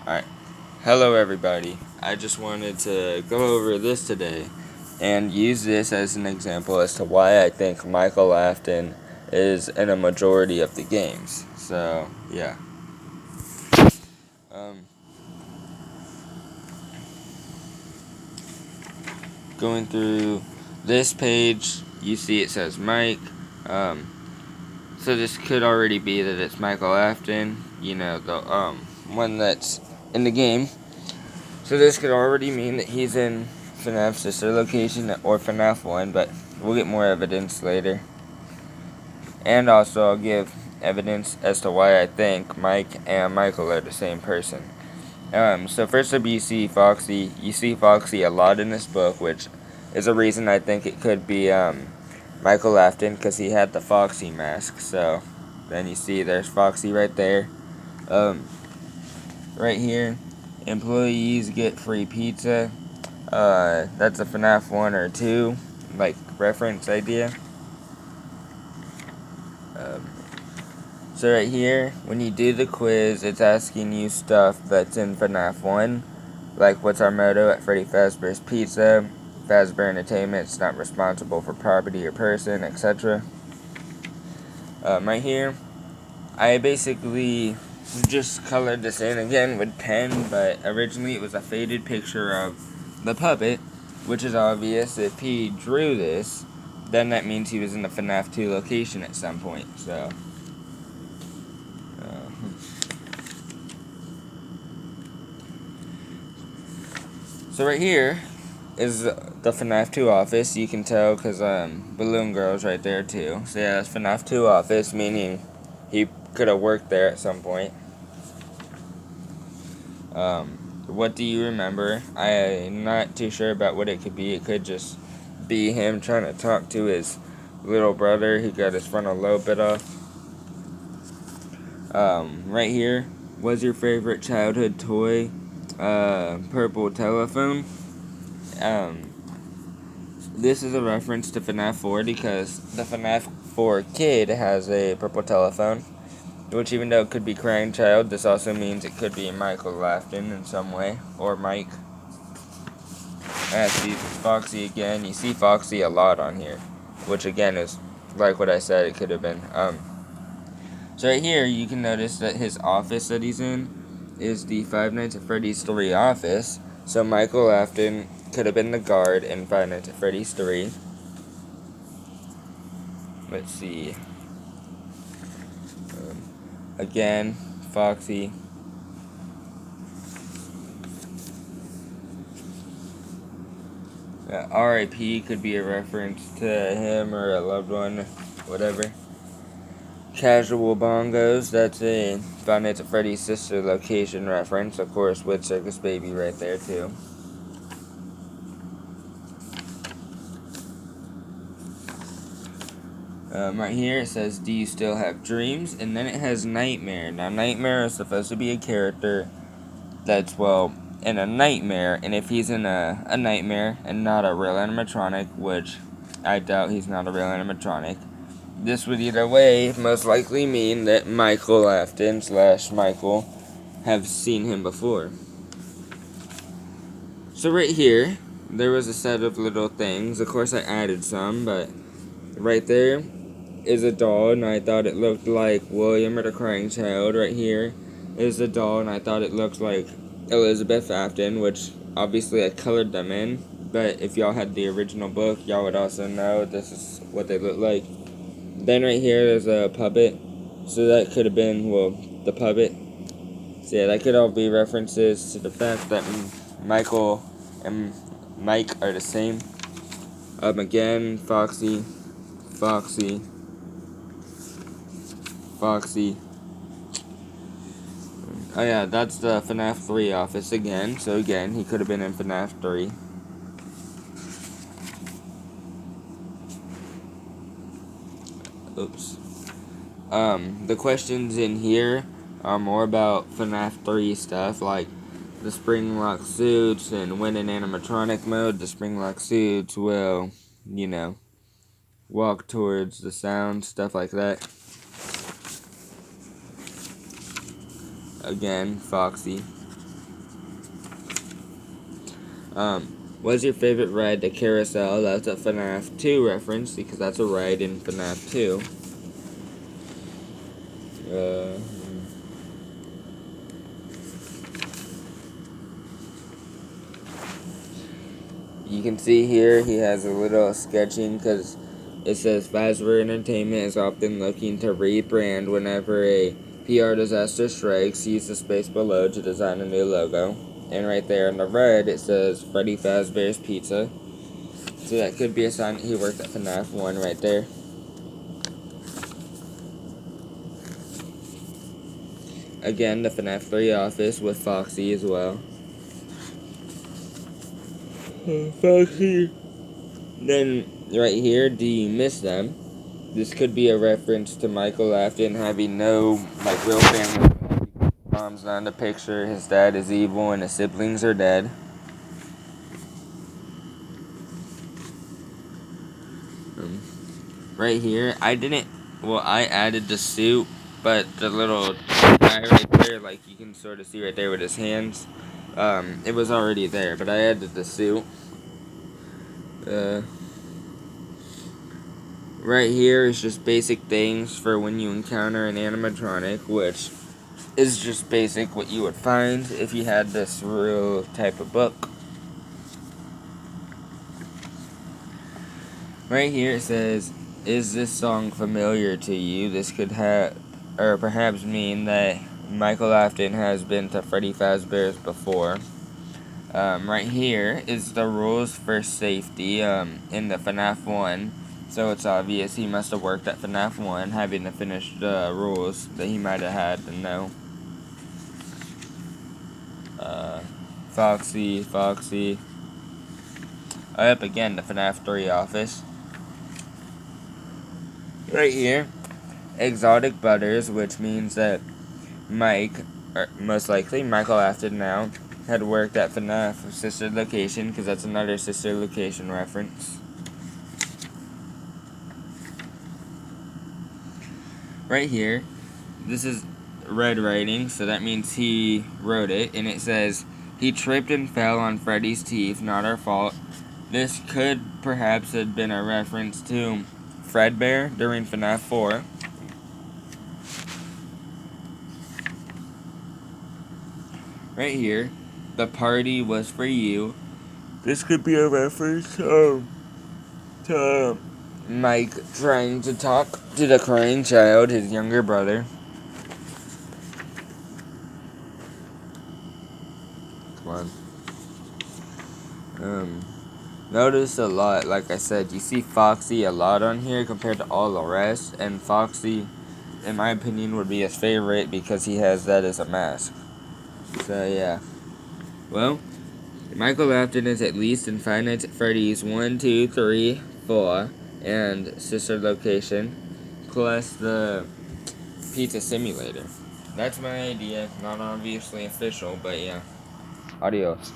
Alright, hello everybody. I just wanted to go over this today and use this as an example as to why I think Michael Afton is in a majority of the games. So, yeah. Um, Going through this page, you see it says Mike. Um, so this could already be that it's Michael Afton, the one that's in the game. So this could already mean that he's in fnaf's sister location or FNAF 1, but we'll get more evidence later. And also I'll give evidence as to why I think Mike and Michael are the same person. So first up you see Foxy. You see Foxy a lot in this book, which is a reason I think it could be Michael Afton, because he had the Foxy mask. So then you see there's Foxy right there. Right here, employees get free pizza. That's a FNAF 1 or 2, like, reference idea. Um, so right here, when you do the quiz, it's asking you stuff that's in FNAF 1, like what's our motto at Freddy Fazbear's Pizza, Fazbear Entertainment's not responsible for property or person, etc. Right here, I basically just colored this in again with pen, but originally it was a faded picture of the puppet, which is obvious. If he drew this, then that means he was in the FNAF 2 location at some point. So right here is the FNAF 2 office. You can tell because Balloon Girl's right there too. So yeah, that's FNAF 2 office, meaning he could have worked there at some point. What do you remember? I'm not too sure about what it could be. It could just be him trying to talk to his little brother who got his frontal lobe bit off. Right here, was your favorite childhood toy purple telephone? This is a reference to FNAF 4 because the FNAF 4 kid has a purple telephone. Which, even though it could be Crying Child, this also means it could be Michael Afton in some way, or Mike. See Foxy again. You see Foxy a lot on here, which again is like what I said. It could have been. So right here, you can notice that his office that he's in is the Five Nights at Freddy's 3 office. So Michael Afton could have been the guard in Five Nights at Freddy's 3. Let's see. Again, Foxy. R.I.P. could be a reference to him or a loved one, whatever. Casual Bongos, that's a Five Nights at Freddy's sister location reference, of course, with Circus Baby right there, too. Right here it says, do you still have dreams? And then it has Nightmare. Now, Nightmare is supposed to be a character that's, well, in a nightmare. And if he's in a nightmare and not a real animatronic, which I doubt he's not a real animatronic, this would either way most likely mean that Michael Afton / Michael have seen him before. So right here, there was a set of little things. Of course, I added some, but right there is a doll, and I thought it looked like William or the Crying Child. Right here is a doll, and I thought it looked like Elizabeth Afton, which obviously I colored them in. But if y'all had the original book, y'all would also know this is what they look like. Then right here there's a puppet, so that could have been, well, the puppet. So yeah, that could all be references to the fact that Michael and Mike are the same. Again, Foxy. Oh yeah, that's the FNAF 3 office again. So again, he could have been in FNAF 3. Oops. The questions in here are more about FNAF 3 stuff, like the spring lock suits, and when in animatronic mode, the spring lock suits will, walk towards the sound, stuff like that. Again, Foxy. What's your favorite ride to Carousel? That's a FNAF 2 reference because that's a ride in FNAF 2. You can see here he has a little sketching because it says Fazbear Entertainment is often looking to rebrand whenever a PR disaster strikes. Use the space below to design a new logo. And right there in the red it says Freddy Fazbear's Pizza. So that could be a sign that he worked at FNAF 1 right there. Again, the FNAF 3 office with Foxy as well. Foxy. Then, right here, do you miss them? This could be a reference to Michael Afton having no, real family. Mom's not in the picture, his dad is evil, and his siblings are dead. Right here, I added the suit, but the little guy right there, you can sort of see right there with his hands, it was already there, but I added the suit. Right here is just basic things for when you encounter an animatronic, which is just basic what you would find if you had this real type of book. Right here it says, is this song familiar to you? This could have, or perhaps mean that Michael Afton has been to Freddy Fazbear's before. Right here is the rules for safety in the FNAF 1. So it's obvious he must have worked at FNAF 1, having the finished rules that he might have had to know. Foxy. Up again, the FNAF 3 office. Right here, Exotic Butters, which means that Mike, or most likely Michael Afton now, had worked at FNAF sister location, because that's another sister location reference. Right here, this is red writing, so that means he wrote it, and it says, he tripped and fell on Freddy's teeth, not our fault. This could perhaps have been a reference to Fredbear during FNAF 4. Right here, the party was for you. This could be a reference to Mike trying to talk to the crying child, his younger brother. Come on. Notice a lot, like I said, you see Foxy a lot on here compared to all the rest, and Foxy, in my opinion, would be his favorite because he has that as a mask. So, yeah. Well, Michael Afton is at least in Five Nights at Freddy's 1, 2, 3, 4, and sister location, plus the pizza simulator. That's my idea, not obviously official, but yeah. Adios.